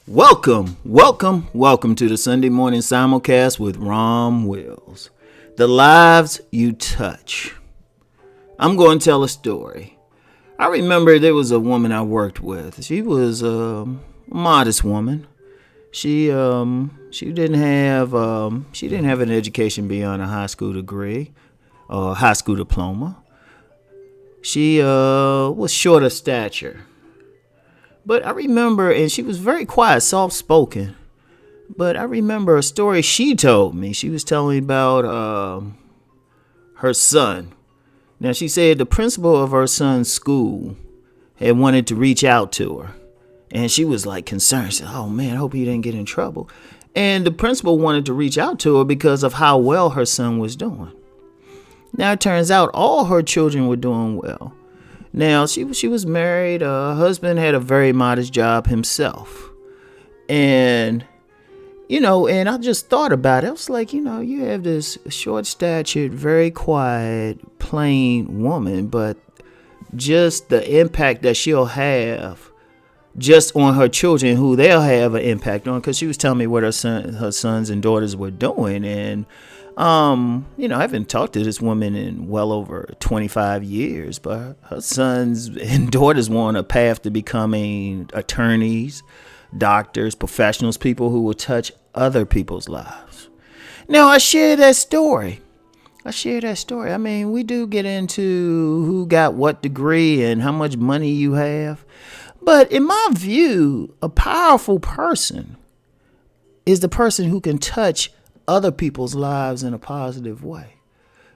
Welcome to the Sunday morning simulcast with Rom Wills. The lives you touch. I'm going to tell a story. I remember there was a woman I worked with. She was a modest woman. She didn't have an education beyond a high school degree or a high school diploma. She was short of stature. But I remember, and she was very quiet, soft-spoken. But I remember a story she told me. She was telling me about her son. Now, she said the principal of her son's school had wanted to reach out to her. And she was like concerned. She said, oh, man, I hope he didn't get in trouble. And the principal wanted to reach out to her because of how well her son was doing. Now, it turns out all her children were doing well. Now, she was married. Her husband had a very modest job himself. And I just thought about it. I was like, you have this short-statured, very quiet, plain woman, but just the impact that she'll have just on her children, who they'll have an impact on, because she was telling me what her sons and daughters were doing. And I haven't talked to this woman in well over 25 years, but her sons and daughters were on a path to becoming attorneys, doctors, professionals, people who will touch other people's lives. Now, I share that story. I mean, we do get into who got what degree and how much money you have. But in my view, a powerful person is the person who can touch other people's lives in a positive way.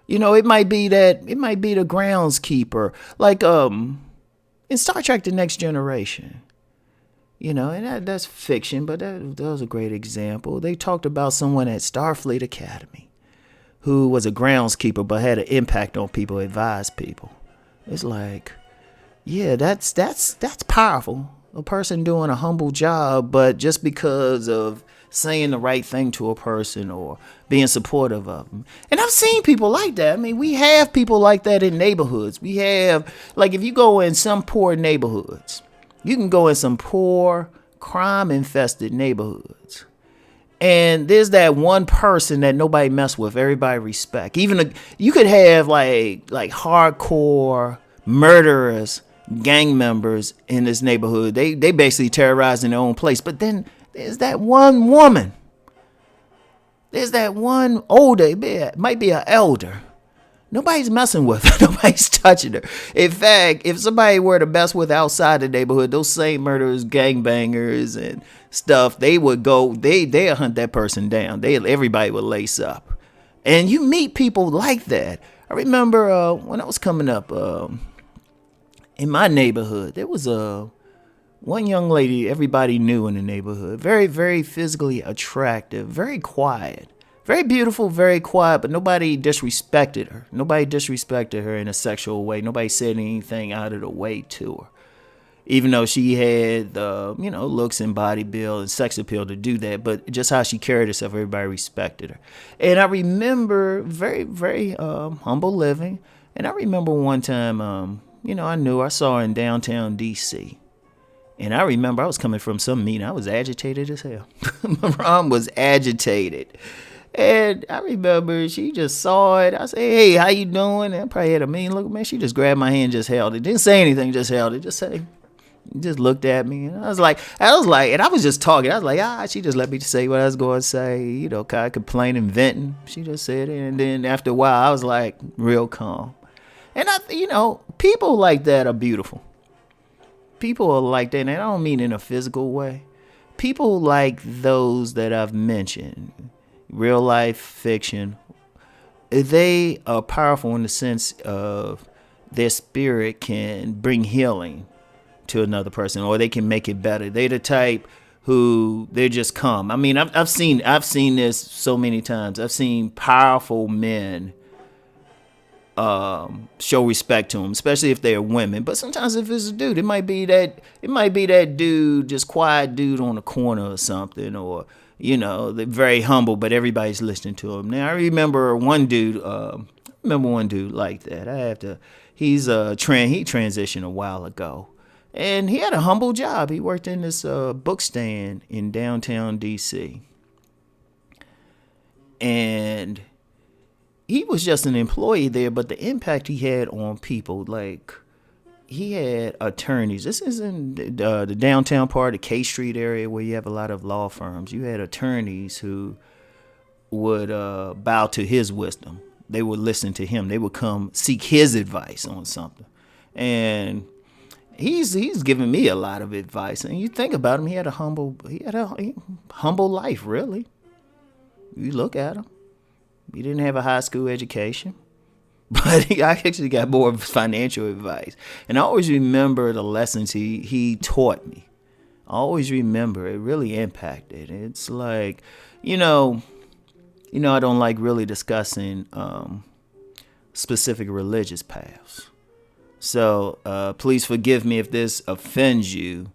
It might be the groundskeeper, like in Star Trek: The Next Generation. And that's fiction, but that was a great example. They talked about someone at Starfleet Academy who was a groundskeeper but had an impact on people, advised people. It's like, yeah, that's powerful. A person doing a humble job, but just because of saying the right thing to a person or being supportive of them. And I've seen people like that. I mean, we have people like that in neighborhoods. We have, like, if you go in some poor neighborhoods, you can go in some poor, crime-infested neighborhoods, and there's that one person that nobody mess with, everybody respect. You could have like hardcore murderers, gang members in this neighborhood. They basically terrorizing their own place. But then there's that one woman. There's that one older, it might be an elder. Nobody's messing with her. Nobody's touching her. In fact, if somebody were to mess with outside the neighborhood, those same murderers, gangbangers, and stuff, they'll hunt that person down. Everybody would lace up. And you meet people like that. I remember when I was coming up in my neighborhood, there was one young lady everybody knew in the neighborhood. Very, very physically attractive, very quiet. Very beautiful, very quiet, but nobody disrespected her. Nobody disrespected her in a sexual way. Nobody said anything out of the way to her. Even though she had the, looks and body build and sex appeal to do that, but just how she carried herself, everybody respected her. And I remember very, very humble living. And I remember one time, I saw her in downtown D.C. And I remember I was coming from some meeting. I was agitated as hell. My mom was agitated. And I remember she just saw it. I said, hey, how you doing? And I probably had a mean look. Man, she just grabbed my hand, just held it. Didn't say anything, just held it. Just looked at me. And I was like, and I was just talking. I was like, she just let me say what I was going to say, kind of complaining, venting. She just said it. And then after a while, I was like real calm. And people like that are beautiful. People are like that. And I don't mean in a physical way. People like those that I've mentioned, real life, fiction, they are powerful in the sense of their spirit can bring healing to another person, or they can make it better. They're the type who they just come. I mean, I've seen this so many times. I've seen powerful men show respect to them, especially if they're women. But sometimes if it's a dude, it might be that dude, just quiet dude on the corner or something, or they're very humble, but everybody's listening to him. Now, I remember one dude like that. He transitioned a while ago. And he had a humble job. He worked in this book stand in downtown D.C. And he was just an employee there, but the impact he had on people, like, he had attorneys. This is in the downtown part of K Street area where you have a lot of law firms. You had attorneys who would bow to his wisdom. They would listen to him. They would come seek his advice on something. And he's given me a lot of advice. And you think about him, he had a humble life, really. You look at him. He didn't have a high school education, but I actually got more financial advice. And I always remember the lessons he taught me. I always remember it really impacted. It's like, I don't like really discussing specific religious paths. So please forgive me if this offends you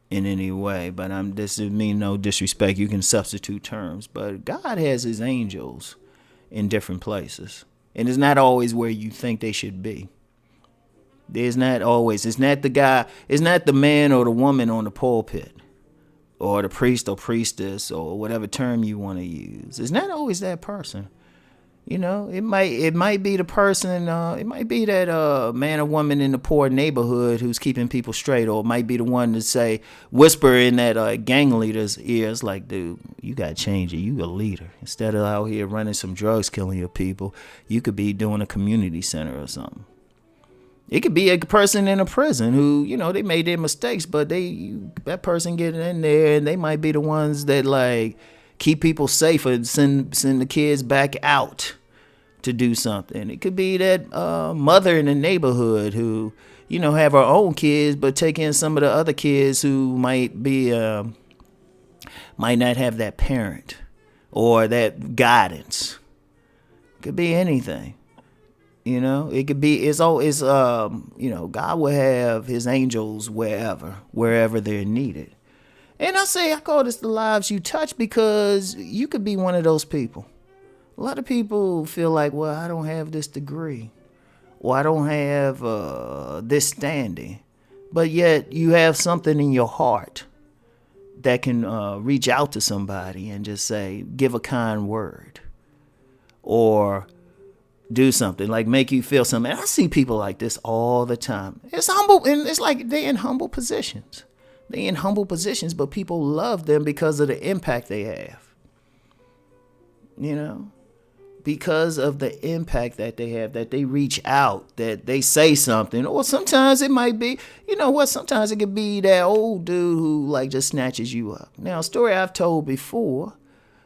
in any way, but this doesn't mean no disrespect. You can substitute terms, but God has his angels in different places, and it's not always where you think they should be. It's not the man or the woman on the pulpit, or the priest or priestess, or whatever term you want to use. It's not always that person. It might be the person, it might be that man or woman in the poor neighborhood who's keeping people straight, or it might be the one to whisper in that gang leader's ears, like, dude, you got to change it. You a leader. Instead of out here running some drugs, killing your people, you could be doing a community center or something. It could be a person in a prison who, they made their mistakes, but that person getting in there, and they might be the ones that, like, keep people safe and send the kids back out to do something. It could be that mother in the neighborhood who, have her own kids, but take in some of the other kids who might not have that parent or that guidance. It could be anything. It could be, it's always, God will have his angels wherever they're needed. And I call this the lives you touch, because you could be one of those people. A lot of people feel like, well, I don't have this degree, or I don't have this standing, but yet you have something in your heart that can reach out to somebody and just say, give a kind word, or do something, like make you feel something. And I see people like this all the time. It's humble, and it's like they're in humble positions. But people love them because of the impact they have. Because of the impact that they have, that they reach out, that they say something. Or sometimes it might be, sometimes it could be that old dude who, like, just snatches you up. Now, a story I've told before,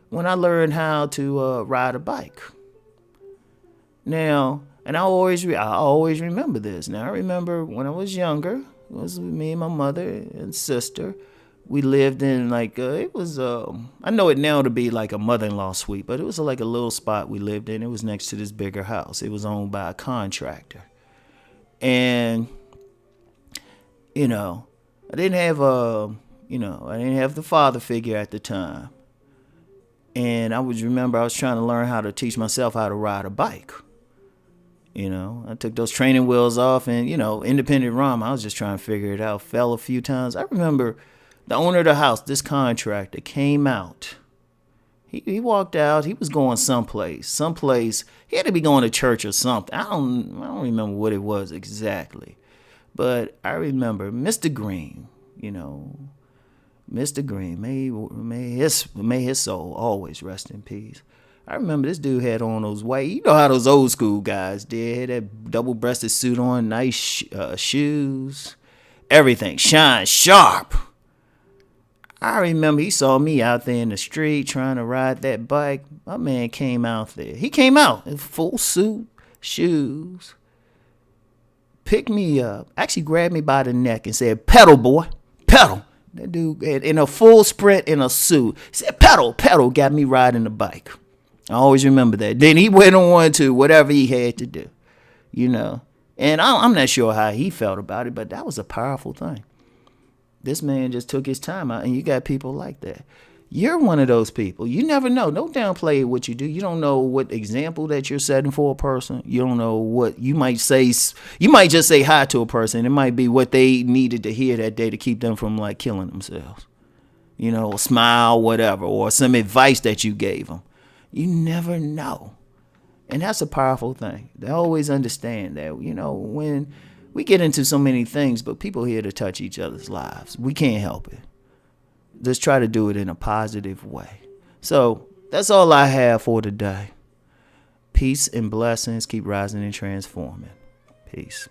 when I learned how to ride a bike. Now, and I always remember this. Now, I remember when I was younger, it was me and my mother and sister. We lived in it was, I know it now to be like a mother-in-law suite, but it was like a little spot we lived in. It was next to this bigger house. It was owned by a contractor. And, I didn't have the father figure at the time. And I remember I was trying to learn how to teach myself how to ride a bike. I took those training wheels off, and, independent Rom, I was just trying to figure it out. Fell a few times. I remember the owner of the house, this contractor, came out. He walked out. He was going someplace. He had to be going to church or something. I don't remember what it was exactly. But I remember Mr. Green, Mr. Green, may his soul always rest in peace. I remember this dude had on those white, how those old school guys did, that double-breasted suit on, nice shoes, everything, shine sharp. I remember he saw me out there in the street trying to ride that bike. My man came out there. He came out in full suit, shoes, picked me up, actually grabbed me by the neck and said, pedal, boy, pedal. That dude in a full sprint in a suit. He said, pedal, got me riding the bike. I always remember that. Then he went on to whatever he had to do, And I'm not sure how he felt about it, but that was a powerful thing. This man just took his time out, and you got people like that. You're one of those people. You never know. Don't downplay what you do. You don't know what example that you're setting for a person. You don't know what you might say. You might just say hi to a person. It might be what they needed to hear that day to keep them from like killing themselves. A smile, whatever, or some advice that you gave them. You never know. And that's a powerful thing. They always understand that, when we get into so many things, but people here to touch each other's lives. We can't help it. Just try to do it in a positive way. So that's all I have for today. Peace and blessings. Keep rising and transforming. Peace.